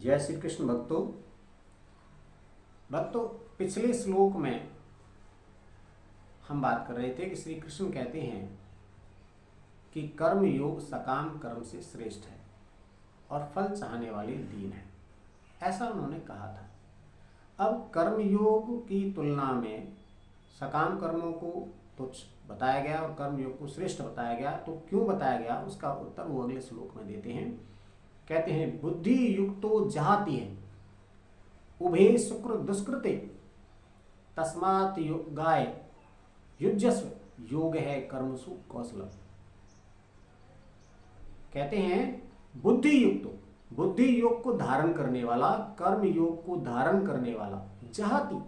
जय श्री कृष्ण भक्तों पिछले श्लोक में हम बात कर रहे थे कि श्री कृष्ण कहते हैं कि कर्म योग सकाम कर्म से श्रेष्ठ है और फल चाहने वाले दीन है, ऐसा उन्होंने कहा था। अब कर्म योग की तुलना में सकाम कर्मों को तुच्छ बताया गया और कर्म योग को श्रेष्ठ बताया गया। तो क्यों बताया गया उसका उत्तर वो अगले श्लोक में देते हैं। कहते हैं बुद्धि युक्तो जहाति है उभे शुक्र दुष्कृते तस्मात् योगाय युज्यस्व योग है कर्मसु कौशल। कहते हैं बुद्धि युक्त, बुद्धि योग को धारण करने वाला, कर्म योग को धारण करने वाला जहाति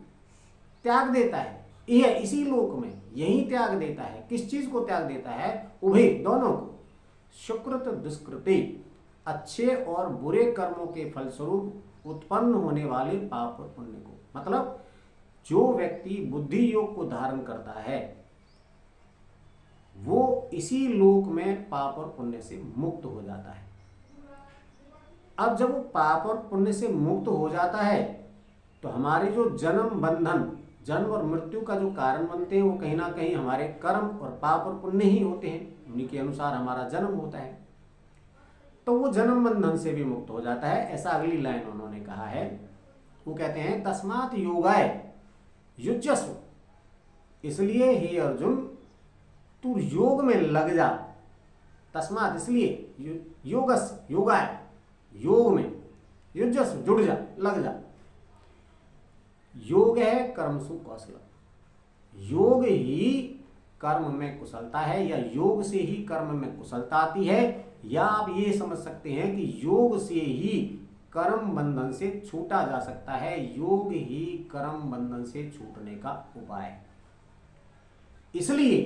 त्याग देता है, यह इसी लोक में यही त्याग देता है। किस चीज को त्याग देता है? उभय दोनों को, सुकृत दुष्कृते अच्छे और बुरे कर्मों के फलस्वरूप उत्पन्न होने वाले पाप और पुण्य को। मतलब जो व्यक्ति बुद्धि योग को धारण करता है वो इसी लोक में पाप और पुण्य से मुक्त हो जाता है। अब जब वो पाप और पुण्य से मुक्त हो जाता है तो हमारे जो जन्म बंधन, जन्म और मृत्यु का जो कारण बनते हैं वो कहीं ना कहीं हमारे कर्म और पाप और पुण्य ही होते हैं। उन्हीं के अनुसार हमारा जन्म होता है, तो वो जन्म बंधन से भी मुक्त हो जाता है। ऐसा अगली लाइन उन्होंने कहा है। वो कहते हैं तस्मात् योगाय युज्यस्व, इसलिए हे अर्जुन तू योग में लग जा। तस्मात् इसलिए, योगस योगाय योग में, युज्यस्व जुड़ जा, लग जा। योग है कर्मसु कौशल, योग ही कर्म में कुशलता है या योग से ही कर्म में कुशलता आती है, या आप ये समझ सकते हैं कि योग से ही कर्म बंधन से छूटा जा सकता है। योग ही कर्म बंधन से छूटने का उपाय है। इसलिए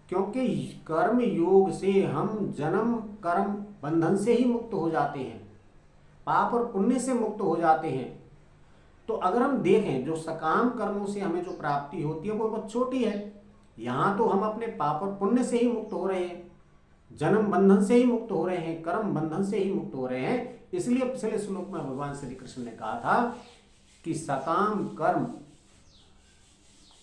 क्योंकि कर्म योग से हम जन्म कर्म बंधन से ही मुक्त हो जाते हैं, पाप और पुण्य से मुक्त हो जाते हैं। तो अगर हम देखें जो सकाम कर्मों से हमें जो प्राप्ति होती है वो बहुत छोटी है। यहाँ तो हम अपने पाप और पुण्य से ही मुक्त हो रहे हैं, जन्म बंधन से ही मुक्त हो रहे हैं, कर्म बंधन से ही मुक्त हो रहे हैं। इसलिए पिछले श्लोक में भगवान श्री कृष्ण ने कहा था कि सकाम कर्म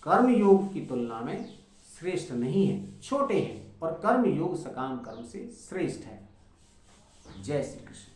कर्म योग की तुलना में श्रेष्ठ नहीं है, छोटे हैं, और कर्म योग सकाम कर्म से श्रेष्ठ है। जय श्री कृष्ण।